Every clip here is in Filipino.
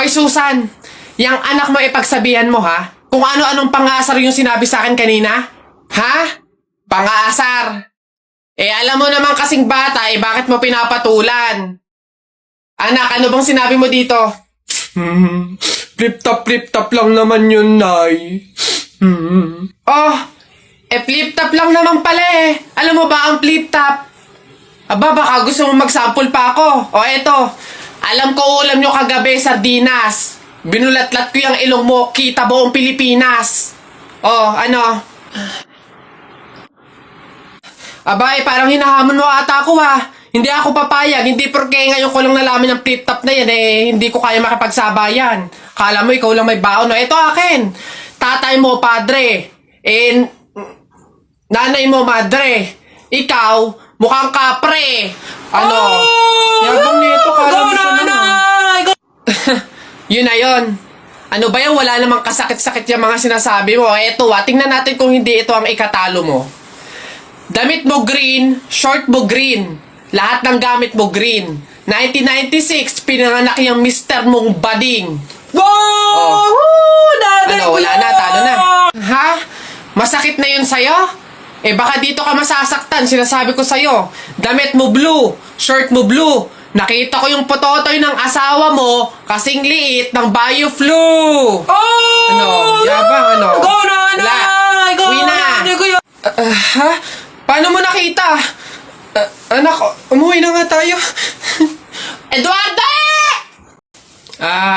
Hoy Susan, yang anak mo ipagsabihan mo ha? Kung ano-anong pangasar yung sinabi sa akin kanina? Ha? Pangasar. Alam mo naman kasing bata, bakit mo pinapatulan? Anak, ano bang sinabi mo dito? Flip-top lang naman yun, Nay. Oh, flip-top lang naman pala eh. Alam mo ba ang flip-top? Aba, baka gusto mo mag-sample pa ako. O eto, alam ko ulam nyo kagabi, sardinas. Binulatlat ko yung ilong mo, kita buong Pilipinas. Oh, ano? Aba, parang hinahamon mo ata ako ha. Hindi ako papayag, hindi porke ngayon ko lang nalaman yung flip-top na yan hindi ko kaya makipagsabayan. Kala mo ikaw lang may baon. No, ito akin. Tatay mo, padre. Nanay mo, madre. Ikaw, mukhang kapre. Ano? Yabang nito, kala mo siya naman. Yun na yun. Ano ba yan? Wala namang kasakit-sakit yung mga sinasabi mo. Eto tingnan natin kung hindi ito ang ikatalo mo. Damit mo green, short mo green. Lahat ng gamit mo green. 1996, pinanganak yung mister mong bading. Wow! Ano, wala na, talo na. Ha? Masakit na yun sa'yo? Baka dito ka masasaktan, sinasabi ko sa'yo. Damit mo blue, shirt mo blue. Nakita ko yung pototoy ng asawa mo kasing liit ng bio-flu. Oh! Ano? Yabang, ano? Go na, Nay! Go Uwi na! Ha? Paano mo nakita? Anak, umuwi na nga tayo. Eduardo!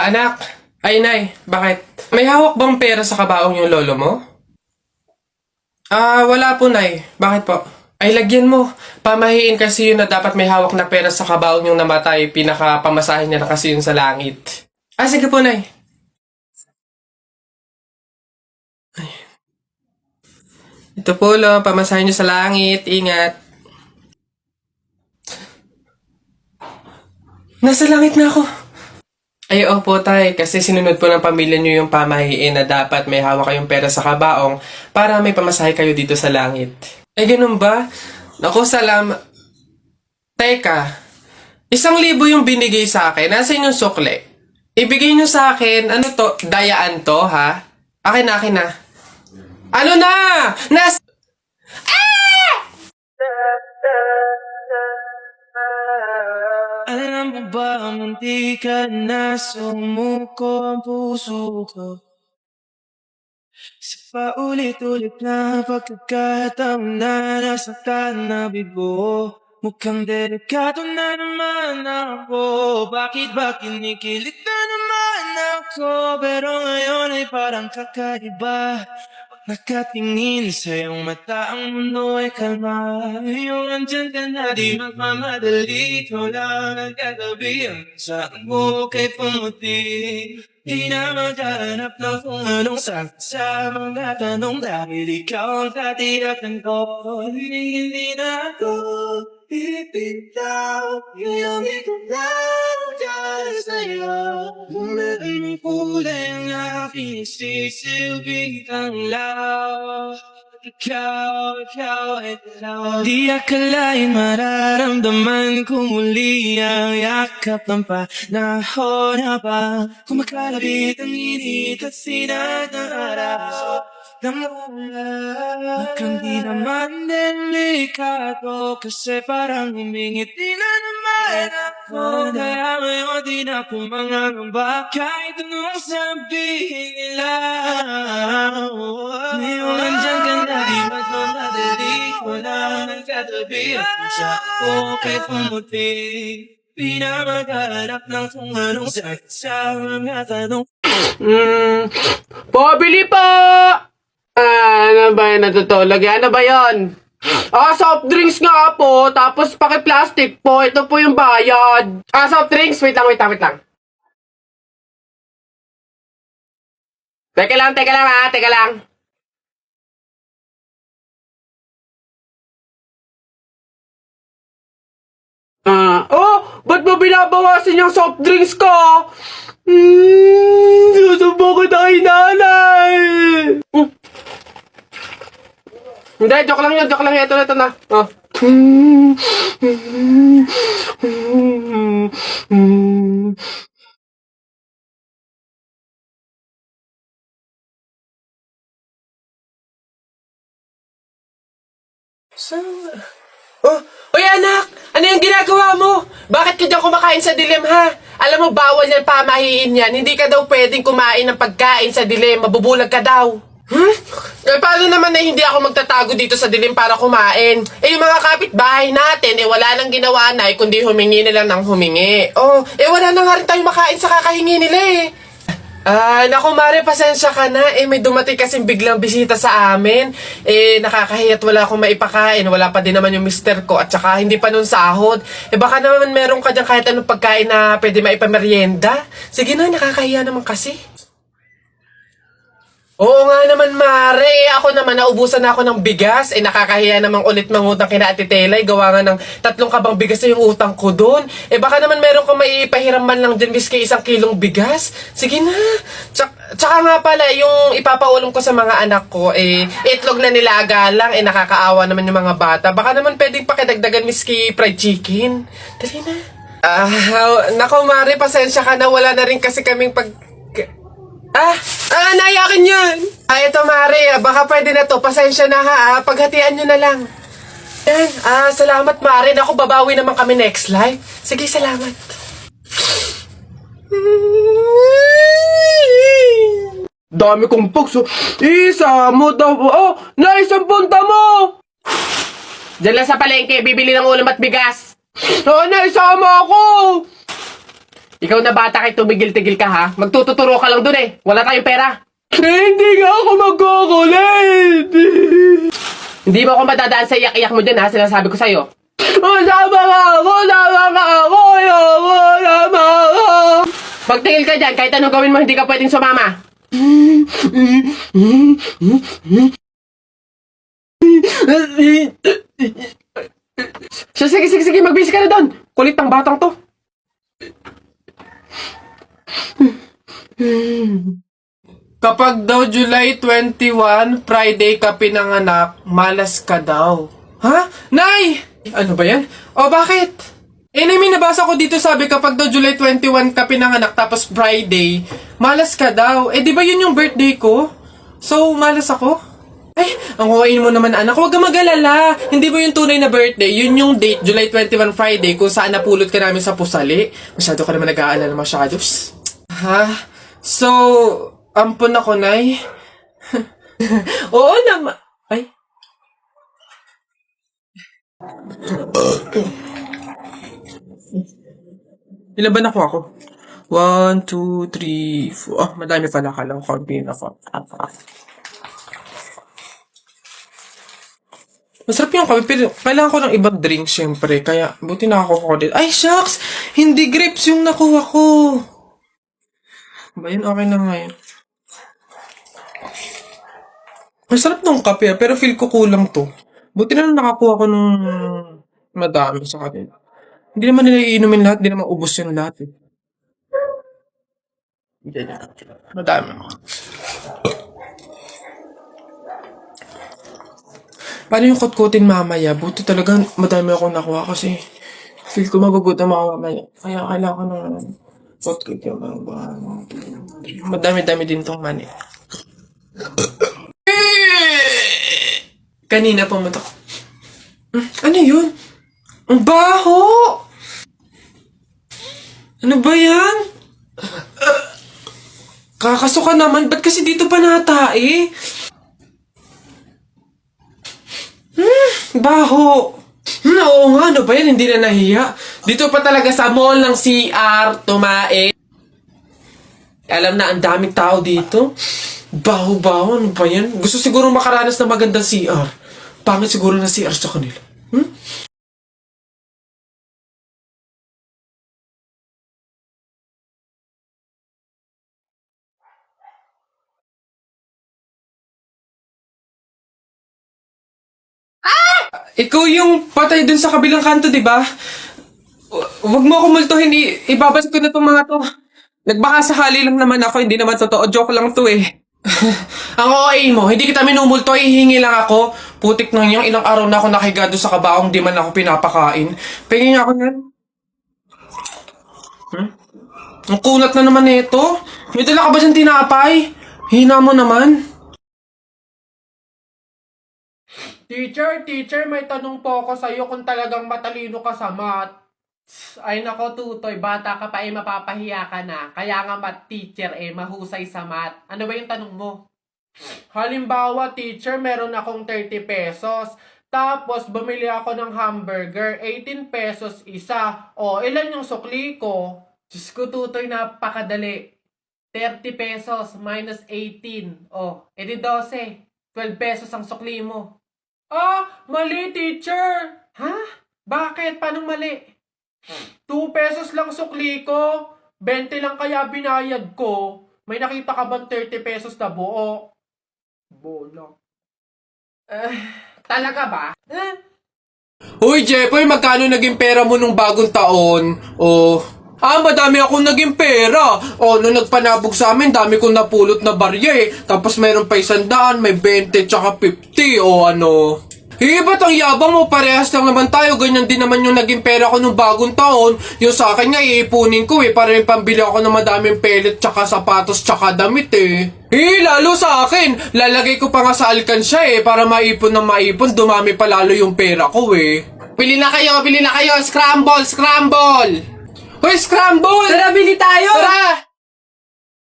Anak. Ay, Nay, bakit? May hawak bang pera sa kabaong yung lolo mo? Wala po, Nay. Bakit po? Ay, lagyan mo. Pamahiin kasi yun na dapat may hawak na pera sa kabaong yung namatay. Pinaka-pamasahin niya na kasi yun sa langit. Sige po, Nay. Ay. Ito po, lo. Pamasahin niyo sa langit. Ingat. Nasa langit na ako. Ay, opo, tay. Kasi sinunod po ng pamilya niyo yung pamahiin na dapat may hawak kayong pera sa kabaong para may pamasahe kayo dito sa langit. Ay, ganun ba? Naku, salamat. Teka, 1,000 yung binigay sa akin. Nasaan yung sukle? Ibigay niyo sa akin, ano to? Dayaan to, ha? Akin na. Ano na? Alam mo ba, munti ka na sumuko ang puso ko sa paulit-ulit na pagkakataon na nasaktan na bigo. Mukhang delikado na naman ako. Bakit ba kinikilig na naman ako? Pero ngayon ay parang kakaiba. Nakatingin sa iyong mata, ang mundo ay kalma. Ngayon andyan ka na, di magmamadali. Ikaw lang ang kagabi, ang saan mo kay pumuti. Di na maghanap na kung anong sagot sa mga tanong. Dahil ikaw ang katiyakan ko. Hindi na ako pipitaw. Ngayong ikaw lang dyan sa'yo. Bumaling kulay ang aking sisilbing tanglaw. Ikaw, ikaw. Di akalain mararamdaman ko muli ang yakap ng panahon habang kumakalapit ang init at sinat ng araw. Mukhang di naman delikado kasi parang humingiti na naman ako. Kaya ngayon di na ako mangangamba kahit anong sabihin nila. Ngayon andyan ka na, di magmamadali. Wala nang katabi at sa ako kahit pumuti. Di na maghanap ng kung anong sagot sa mga tanong. Pabili po! Ano ba yun natutulog? Ano ba yun? Soft drinks nga po, tapos paki-plastic po. Ito po yung bayad. Soft drinks. Wait lang. Teka lang. Ba't mo binabawasan yung soft drinks ko? Susubo ko na kay nanay. Hindi, joke lang yun. Ito na. Oh, Uy anak! Ano yung ginagawa mo? Bakit ka dyan kumakain sa dilim ha? Alam mo, bawal yan, pamahiin yan. Hindi ka daw pwedeng kumain ng pagkain sa dilim. Mabubulag ka daw. Paano naman na hindi ako magtatago dito sa dilim para kumain? Yung mga kapitbahay natin, wala nang ginawa na, kundi humingi nila ng humingi. Wala na nga rin tayo makain sa kakahingi nila naku Mare, pasensya ka na. May dumating kasing biglang bisita sa amin. Nakakahiya't wala akong maipakain. Wala pa din naman yung mister ko. At saka hindi pa nun sahod. Baka naman meron ka dyan kahit anong pagkain na pwede maipamerienda. Sige na, nakakahiya naman kasi. Oo nga naman, Mare. Ako naman, naubusan na ako ng bigas. Nakakahiya namang ulit mangutang kina Ate Telay. Gawa nga ng 3 kabang bigas na yung utang ko doon. Baka naman meron kang maipahiram man lang dyan, miski 1 kilong bigas. Sige na. Tsaka nga pala, yung ipapaulam ko sa mga anak ko, itlog na nilaga lang. Nakakaawa naman yung mga bata. Baka naman pwedeng pakidagdagan, miski fried chicken. Dali na. Nako, Mare, pasensya ka na. Wala na rin kasi kaming nayakin yun. Ito Mare, baka pwede na to. Pasensya na ha. Paghatian nyo na lang. Yan. Salamat Mare. Naku, babawi naman kami next live. Sige, salamat. Dami kong pugs. Isa mo daw. Naisang punta mo. Diyan lang sa palengke. Bibili ng ulam at bigas. Naisama ako. Ikaw na bata kay tumigil-tigil ka ha? Magtututuro ka lang dun Wala tayong pera. Hindi nga ako magkukulit. Hindi mo ako madadaan sa iyak-iyak mo dyan ha? Sinasabi ko sa'yo. Sama ka ako! Sama ka ako! Sama ako! Magtingil ka dyan. Kahit anong gawin mo, hindi ka pwedeng sumama. Sige. Magbisi ka na doon. Kulit ng batang to. Kapag daw July 21, Friday ka pinanganak, malas ka daw. Ha? Nay! Ano ba yan? Bakit? May nabasa ko dito sabi kapag daw July 21 ka pinanganak tapos Friday, malas ka daw. Di ba yun yung birthday ko? So, malas ako? Ang huwain mo naman anak, huwag ka mag-alala. Hindi mo yung tunay na birthday, yun yung date, July 21 Friday, kung saan napulot ka namin sa pusali. Masyado ka naman nag-aalala masyado. Ha? So, ampun ako, Nay. Oo naman. Ilan ba nakuha ko? 1, 2, 3, 4. Madami pala ka lang. Konti na ako. Masarap yung kape, pero kailangan ko ng ibang drink, syempre. Kaya, buti nakakuha ko din. Ay, shucks! Hindi grapes yung nakuha ko. Ba yun? Okay na nga yun. Masarap ng kape, pero feel ko kulang to. Buti na lang nakakuha ko ng madami sa kanila. Hindi naman nila iinumin lahat, hindi naman ubos yung lahat Madami. Paano yung kutkutin mamaya? Buti talaga madami akong nakuha kasi feel ko magugutom ako mamaya. Kaya kailangan ko ng kutkut yung madami-dami din tong mani. Kanina pumunta ko. Ano yun? Ang baho! Ano ba yan? Kakasuka naman. Ba't kasi dito pa natae? Baho. Oo nga, ano ba yan? Hindi na nahiya. Dito pa talaga sa mall ng CR, tumae. Alam na, ang daming tao dito. Baho-baho, ano ba yan? Gusto siguro makaranas ng magandang CR. Pangit siguro na CR sa kanila. Ikaw yung patay dun sa kabilang kanto, di ba? Huwag mo ako multuhin, ibabalik ko na tong mga to. Nagbaka sakali lang naman ako, hindi naman totoo. Joke lang to Ang OA mo, hindi kita minumulto, hihingi lang ako. Putik nang yung ilang araw na ako nakigado sa kabaong, di man ako pinapakain. Pingin ako yan. Ang kunat na naman nito. May dala ka ba dyan tinapay? Hina mo naman. Teacher, may tanong po ako sa'yo kung talagang matalino ka sa math. Ay nako, Tutoy, bata ka pa mapapahiya ka na. Kaya nga math teacher mahusay sa math. Ano ba yung tanong mo? Halimbawa, teacher, meron akong 30 pesos. Tapos, bumili ako ng hamburger, 18 pesos isa. O, ilan yung sukli ko? Diyos ko, Tutoy, napakadali. 30 pesos minus 18. O, edi 12. 12 pesos ang sukli mo. Ah, mali, teacher. Ha? Bakit? Paano mali? 2 pesos lang sukli ko. 20 lang kaya binayad ko. May nakita ka bang 30 pesos na buo? Bola. Talaga ba? Uy, Jepoy, magkano naging pera mo nung bagong taon? Madami akong naging pera. Nung nagpanabog sa amin, dami kong napulot na barya eh. Tapos meron pa 100, may 20, tsaka 50, ba't ang yabang mo? Parehas lang naman tayo. Ganyan din naman yung naging pera ko nung bagong taon. Yung sa akin nga, iipunin ko para may pambili ako ng madaming pellet, tsaka sapatos, tsaka damit lalo sa akin. Lalagay ko pa nga sa alkansya para maipon ng maipon. Dumami pa lalo yung pera ko Bili na kayo! Scramble! Hoy, scramble! Tara, bili tayo! Tara!